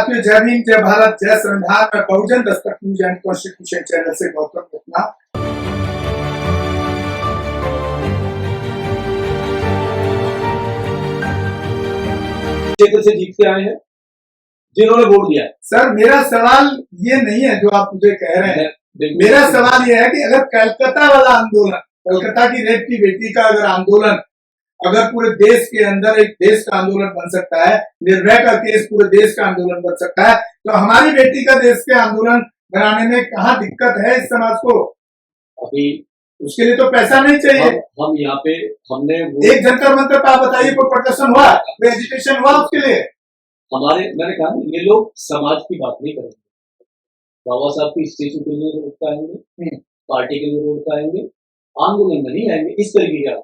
जय भीम, जय भारत, जय संविधान। में बहुजन Dastak news and constitution channel से गौतम गुप्ता। क्षेत्र से जीत के आए हैं जिन्होंने वोट दिया है। सर, मेरा सवाल ये नहीं है जो आप मुझे कह रहे हैं। मेरा सवाल ये है कि अगर कलकत्ता वाला आंदोलन, कलकत्ता की रेप की बेटी का अगर आंदोलन अगर पूरे देश के अंदर एक देश का आंदोलन बन सकता है, निर्भया का केस पूरे देश का आंदोलन बन सकता है, तो हमारी बेटी का देश के आंदोलन बनाने में कहाँ दिक्कत है इस समाज को? अभी उसके लिए तो पैसा नहीं चाहिए। हम यहाँ पे हमने एक जंतर मंतर पर आप बताइए, कोई प्रदर्शन हुआ, कोई एजुकेशन हुआ उसके लिए? मैंने कहा ये लोग समाज की बात नहीं करेंगे। बाबा साहब की स्टेचू के लिए वोट पाएंगे, पार्टी के लिए वोट पाएंगे, आंदोलन में नहीं आएंगे। इस तरीके का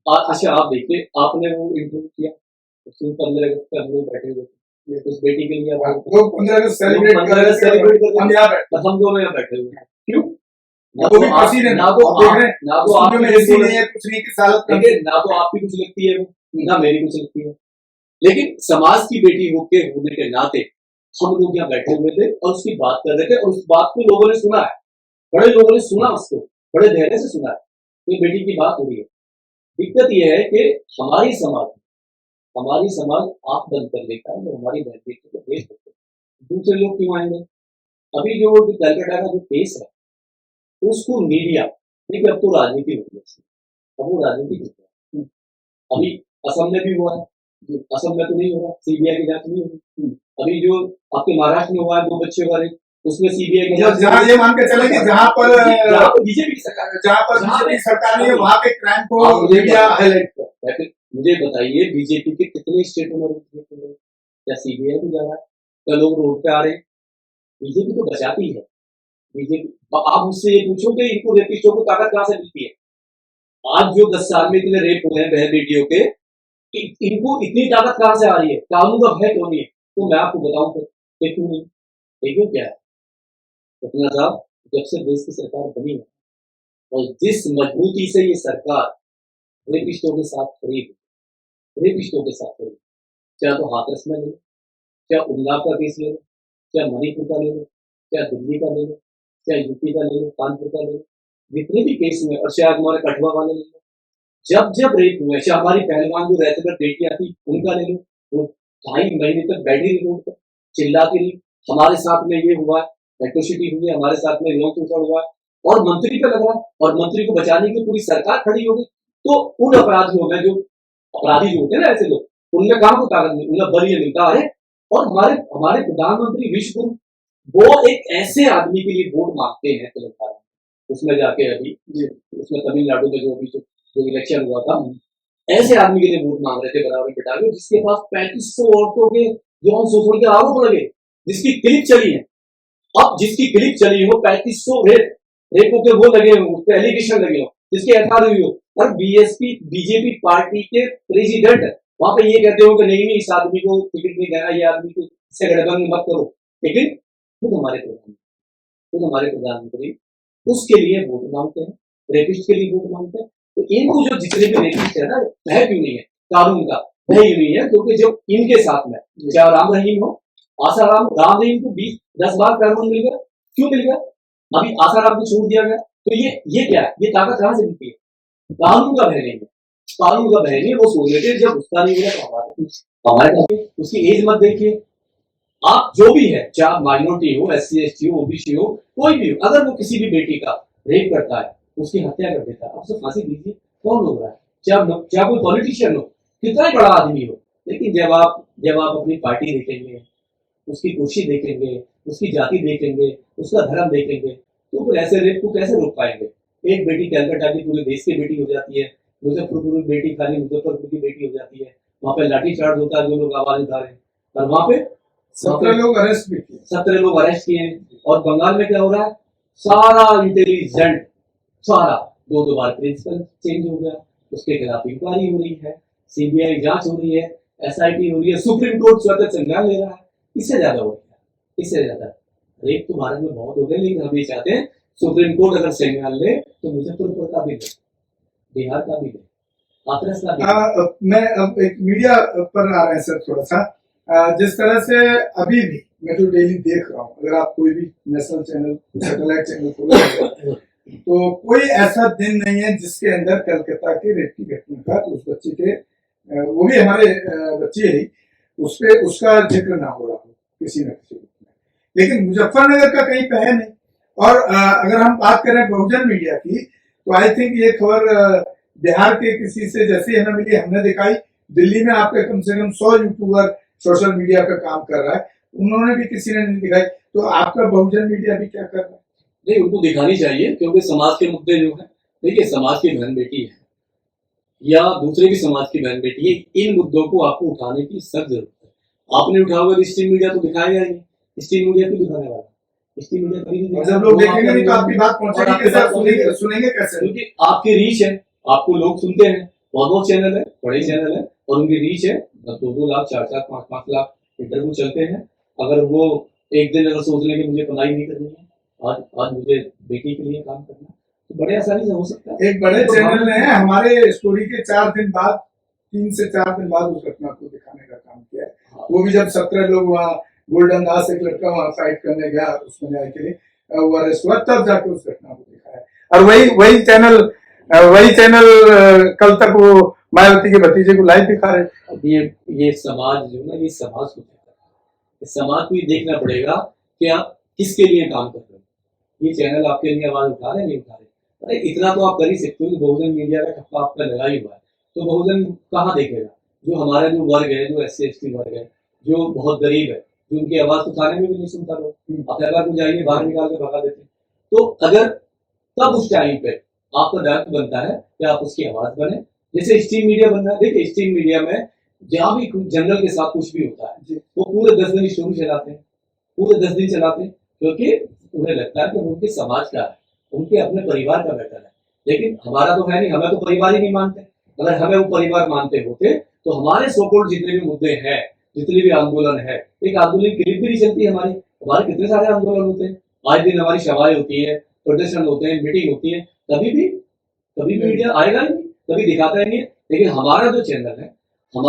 अच्छा, आप देखिए, आपने वो इंटरव्यू किया, उसमें 15 अगस्त पे हम लोग बैठे हुए थे, उस बेटी के लिए लोग 15 अगस्त सेलिब्रेट कर रहे हैं, हम यहाँ बैठे, हम दोनों यहाँ बैठे हुए हैं। क्यों? ना तो आपकी कुछ लगती है, ना मेरी कुछ लगती है, लेकिन समाज की बेटी होने के नाते हम लोग यहाँ बैठे हुए थे और उसकी बात कर रहे थे, और उस बात को लोगों ने सुना है, बड़े लोगों ने सुना, उसको बड़े धैर्य से सुना है। ये बेटी की बात हो रही है। दिक्कत यह है कि हमारी समाज आंख बंद कर लेता है, जो हमारी बहन बेटी को भेज देते हैं। दूसरे लोग क्यों आएंगे? अभी जो कलकत्ता का जो केस है, उसको मीडिया, देखिए अब तो राजनीति हो गई, अब वो राजनीति हो गया। अभी असम में भी हुआ है, असम में तो नहीं हो रहा, सीबीआई की जांच नहीं होगी। अभी जो आपके महाराष्ट्र में हुआ है 2 बच्चे वाले, उसमें सीबीआई की जांच, जहाँ ये मान के चले कि जहाँ पर बीजेपी की सरकार, जहाँ पर बीजेपी सरकार है वहाँ के क्राइम को मीडिया हाईलाइट कर। मुझे बताइए, बीजेपी के कितने स्टेटों में क्या सीबीआई को जा रहा है? क्या लोग रोड पे आ रहे हैं? बीजेपी को बचाती है बीजेपी। आप मुझसे ये पूछो कि इनको रेपिस्टों को ताकत कहाँ से मिलती है? आज जो 10 साल में इतने रेप हुए हैं बहन बेटियों के, इनको इतनी ताकत कहाँ से आ रही है? कानून का भय क्यों नहीं है? तो मैं आपको बताऊं फिर क्यों नहीं। देखिए क्या है, पटना साहब, जब से देश की सरकार बनी है और जिस मजबूती से ये सरकार रेपिस्टों के साथ खड़ी है, चाहे तो हाथरस में ले लो, चाहे उन्नाव का केस ले लो, चाहे मणिपुर का ले लो, चाहे दिल्ली का ले लो, चाहे यूपी का ले लो, कानपुर का ले लो, जितने भी केस हुए, और चाहे हमारे कठुआ वाले ले लो, जब रेप हुए, चाहे हमारी पहलवान जो रहते बेटियां थी उनका ले लो, वो 2.5 महीने तक बैठी रही रोड पर, चिल्लाती रही, हमारे साथ में ये हुआ, एट्रोसिटी हुई है, हमारे साथ में यौन शोषण हुआ, और मंत्री पे लगा, और मंत्री को बचाने की पूरी सरकार खड़ी हो गई। तो उन अपराधियों में, जो अपराधी जो होते हैं ना ऐसे लोग, उनमें कहाँ को ताकत नहीं, उनमें बल ये मिलता है। और हमारे प्रधानमंत्री विश्व गुरु, वो एक ऐसे आदमी के लिए वोट मांगते हैं तेलंगाना, उसमें जाके अभी उसमें तमिलनाडु में जो इलेक्शन हुआ था, ऐसे आदमी के लिए वोट मांग रहे थे बराबर बिठा के, जिसके पास 3500 औरतों के यौन शोषण के आरोप लगे, जिसकी क्लिप चली है। अब जिसकी क्लिप चली हो, 3500 रेपों के वो लगे हो, उस पर एलिगेशन लगे हो, जिसकी एफआईआर हुई हो, और बीजेपी पार्टी के प्रेसिडेंट वहां पे ये कहते हो कि नहीं इस आदमी को टिकट नहीं देना, ये आदमी को इससे गठबंधन मत करो, लेकिन खुद हमारे प्रधानमंत्री उसके लिए वोट मांगते हैं, रेपिस्ट के लिए वोट मांगते हैं। तो इनको जो जितने भी रेपिस्ट है ना, भय क्यों नहीं है कानून का? भय क्यों नहीं है? क्योंकि जब इनके साथ में चाहे राम रहीम हो, आसाराम, राम रहीम को 10 बार कानून मिल गया, क्यों मिल गया? अभी आसाराम को छोड़ दिया गया, तो ये क्या है? ये ताकत कहाँ से मिलती है? कानून का भय नहीं है, कानून का भय नहीं। वो सोच रहे थे जब उसका नहीं मिला तो हमारे उसकी एज मत देखिए, आप जो भी है, चाहे माइनॉरिटी हो, SC ST हो, OBC हो, कोई भी हो, अगर वो किसी भी बेटी का रेप करता है, उसकी हत्या कर देता है, आपसे फांसी दीजिए, कौन रोक रहा है? चाहे कोई पॉलिटिशियन हो, कितना ही बड़ा आदमी हो, लेकिन जब आप अपनी पार्टी देखेंगे, उसकी कुर्सी देखेंगे, उसकी जाति देखेंगे, उसका धर्म देखेंगे, तो फिर ऐसे रेप को कैसे रोक पाएंगे? एक बेटी कलकत्ता की पूरे देश की बेटी हो जाती है, मुजफ्फरपुर की बेटी खाली मुजफ्फरपुर की बेटी हो जाती है, वहां पे लाठीचार्ज होता है, जो लोग आवाज उठा रहे हैं, और वहां पे 17 लोग अरेस्ट भी किए, 17 लोग अरेस्ट किए हैं। और बंगाल में क्या हो रहा है? सारा इंटेलिजेंट, सारा 2 बार प्रिंसिपल चेंज हो गया, उसके खिलाफ इंक्वायरी हो रही है, सीबीआई जांच हो रही है, SIT हो रही है, सुप्रीम कोर्ट स्वतः संज्ञान ले रहा है। इससे ज्यादा हो गया, इससे ज्यादा रेप तो भारत में बहुत हो गए, लेकिन हम ये चाहते हैं सुप्रीम कोर्ट अगर संज्ञान ले तो मुजफ्फरपुर का भी ले, बिहार का भी ले, हाथरस का भी। मैं अब एक मीडिया पर आ रहे हैं सर, थोड़ा सा जिस तरह से अभी भी मैं जो डेली देख रहा हूँ, अगर आप कोई भी नेशनल चैनल, सैटेलाइट चैनल खोलेंगे तो कोई ऐसा दिन नहीं है जिसके अंदर कलकत्ता के रेप की घटना का, उस बच्चे के, वो भी हमारे बच्चे ही, उस पे उसका जिक्र ना हो रहा हो किसी न किसी रूप में। लेकिन मुजफ्फरनगर का कहीं पे है नहीं। और अगर हम बात करें बहुजन मीडिया की, तो आई थिंक ये खबर बिहार के किसी से जैसे हमें मिली, हमने दिखाई। दिल्ली में आपके कम से कम 100 यूट्यूबर सोशल मीडिया पे काम कर रहा है, उन्होंने भी किसी ने नहीं दिखाई। तो आपका बहुजन मीडिया भी क्या कर रहा है? नहीं, उनको दिखानी चाहिए, क्योंकि समाज के मुद्दे जो है, देखिए समाज की बहन बेटी है या दूसरे भी समाज की बहन बेटी है, इन मुद्दों को आपको उठाने की सख्त जरूरत है। आपने उठाओगे तो स्ट्रीम मीडिया तो दिखाएगा ही नहीं। स्ट्रीम मीडिया क्यों दिखाने वाला? स्ट्रीम मीडिया कभी नहीं। जब लोग देखेंगे नहीं तो आपकी बात पहुंचेगी कैसे, सुनेंगे कैसे? क्योंकि आपकी रीच है, आपको लोग सुनते हैं, बहुत चैनल है, बड़े चैनल है, और उनकी रीच है 2-2 लाख, 4-4, 5-5 लाख इंटरव्यू चलते हैं। अगर वो एक दिन अगर सोच लेंगे मुझे पढ़ाई नहीं करनी है, आज मुझे बेटी के लिए काम करना, तो बड़े आसानी से हो सकता है। एक बड़े चैनल ने हमारे स्टोरी के 4 दिन बाद, 3 से 4 दिन बाद उस घटना को दिखाने का काम किया है। वो भी जब 17 लोग वहाँ गोल्डन दास, एक लड़का वहाँ फाइट करने गया उसमें न्याय के लिए, वो अरेस्ट हुआ, तब जाके उस घटना को दिखाया। और वही चैनल कल तक वो मायावती के भतीजे को लाइव दिखा रहे। अब ये समाज जो ना, ये समाज को देखता है, इस समाज को ये देखना पड़ेगा कि आप किसके लिए काम कर रहे हो। ये चैनल आपके लिए आवाज उठा रहे, नहीं उठा रहे? अरे इतना तो आप कर ही सकते हो कि बहुजन मीडिया का ठप्पा आपका लगा ही हुआ है, तो बहुजन कहाँ देखेगा? जो हमारा जो वर्ग है, जो SC/ST वर्ग है, जो बहुत गरीब है, जो उनकी आवाज उठाने में भी नहीं सुनता लोग, आप अगर को जाइए बाहर निकाल के भगा देते। तो अगर तब उस टाइम पे आपका दायित्व बनता है कि आप उसकी आवाज बने, जैसे स्ट्रीम मीडिया बनना है। देखिए स्ट्रीम मीडिया में जहाँ भी जनरल के साथ कुछ भी होता है, वो पूरे 10 दिन स्टोरी चलाते हैं, पूरे 10 दिन चलाते हैं, क्योंकि उन्हें लगता है कि उनके समाज का है, उनके अपने परिवार का बेटर है। लेकिन हमारा तो है नहीं, हमें तो परिवार ही नहीं मानते। अगर हमें वो परिवार मानते होते तो हमारे सोकोल्ड जितने भी मुद्दे हैं, जितने भी आंदोलन है, एक आंदोलन क्लिप भी नहीं चलती हमारी। हमारे कितने सारे आंदोलन होते हैं, आज दिन हमारी सभाएं होती है, प्रदर्शन होते हैं, मीटिंग होती है, कभी भी मीडिया आएगा ही नहीं, कभी दिखाता ही नहीं है। लेकिन हमारा जो चैनल है, हम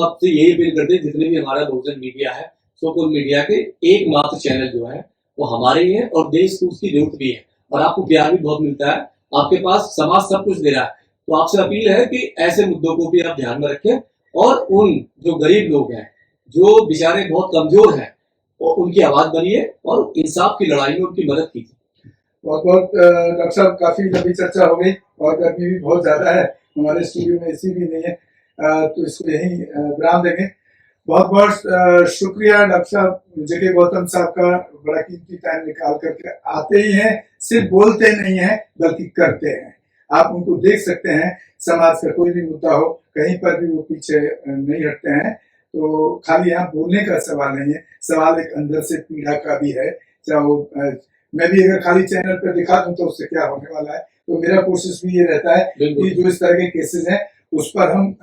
आपसे यही अपील करते हैं, जितने भी हमारा बहुजन मीडिया है, सोकोल्ड मीडिया के एकमात्र चैनल जो है वो हमारे ही है, और देश को उसकी जरूरत भी है, और आपको प्यार भी बहुत मिलता है, आपके पास समाज सब कुछ दे रहा है। तो आपसे अपील है कि ऐसे मुद्दों को भी आप ध्यान में रखें, और उन जो गरीब लोग हैं, जो बेचारे बहुत कमजोर हैं, और उनकी आवाज बनिए और इंसाफ की लड़ाई में उनकी मदद कीजिए। बहुत बहुत डॉक्टर साहब, काफी लंबी चर्चा हो गई और गर्मी भी बहुत ज्यादा है, हमारे स्टूडियो में AC भी नहीं है, तो इसको यही विराम देंगे। बहुत बहुत शुक्रिया डॉक्टर साहब, JK गौतम साहब का, बड़ा कीमती टाइम निकाल करके आते ही हैं, सिर्फ बोलते नहीं हैं बल्कि करते हैं। आप उनको देख सकते हैं, समाज का कोई भी मुद्दा हो, कहीं पर भी वो पीछे नहीं हटते हैं। तो खाली यहाँ बोलने का सवाल नहीं है, सवाल एक अंदर से पीड़ा का भी है। चाहे वो मैं भी अगर खाली चैनल पर दिखा दूं तो उससे क्या होने वाला है। तो मेरा कोशिश भी ये रहता है कि जो इस तरह के केसेस हैं उस पर हम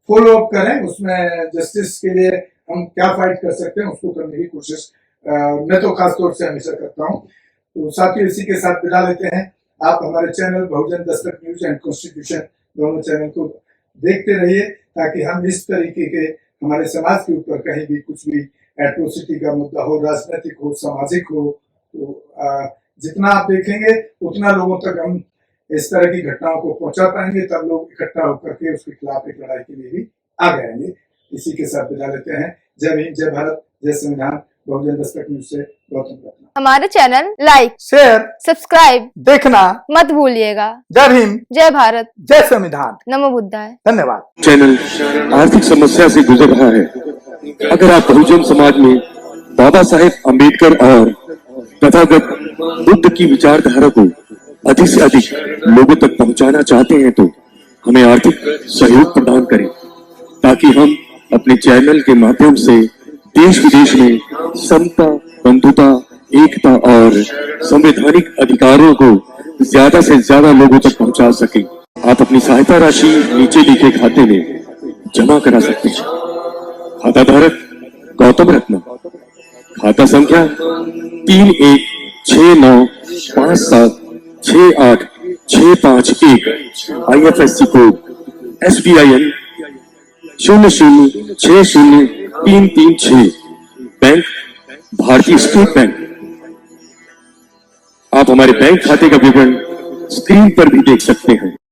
फॉलो अप करें, उसमें जस्टिस के लिए हम क्या फाइट कर सकते हैं उसको करने की कोशिश मैं तो खासतौर से हमेशा करता हूँ। तो साथियों, इसी के साथ विदा लेते हैं। आप हमारे channel Bahujan Dastak news and constitution दोनों चैनल को देखते रहिए, ताकि हम इस तरीके के हमारे समाज के ऊपर कहीं भी कुछ भी एट्रोसिटी का मुद्दा हो, राजनीतिक हो, सामाजिक हो, तो जितना आप देखेंगे उतना लोगों तक हम इस तरह की घटनाओं को पहुंचा पाएंगे, तब लोग इकट्ठा होकर के उसके खिलाफ एक लड़ाई के लिए भी आगे आएंगे। इसी के साथ विदा लेते हैं। जय हिंद, जय भारत, जय संविधान। बहुजन दस्तक न्यूज से गौतम रत्ना। हमारे चैनल लाइक, शेयर, सब्सक्राइब देखना मत भूलिएगा। जय हिंद, जय भारत, जय संविधान। नमो बुद्धाय। धन्यवाद। चैनल आर्थिक समस्या से गुजर रहा है। अगर आप बहुजन समाज में बाबा साहेब अम्बेडकर और तथागत बुद्ध की विचारधारा को अधिक से अधिक लोगों तक पहुंचाना चाहते हैं, तो हमें आर्थिक सहयोग प्रदान करें, ताकि हम अपने चैनल के माध्यम से देश विदेश में समता, बंधुता, एकता और संवैधानिक अधिकारों को ज्यादा से ज्यादा लोगों तक पहुंचा सके। आप अपनी सहायता राशि नीचे लिखे खाते में जमा करा सकते हैं। खाता धारक गौतम रत्ना, खाता संख्या 316957686551, IFSC कोड SBIN 0060 336 बैंक भारतीय स्टेट बैंक। आप हमारे बैंक खाते का विवरण स्क्रीन पर भी देख सकते हैं।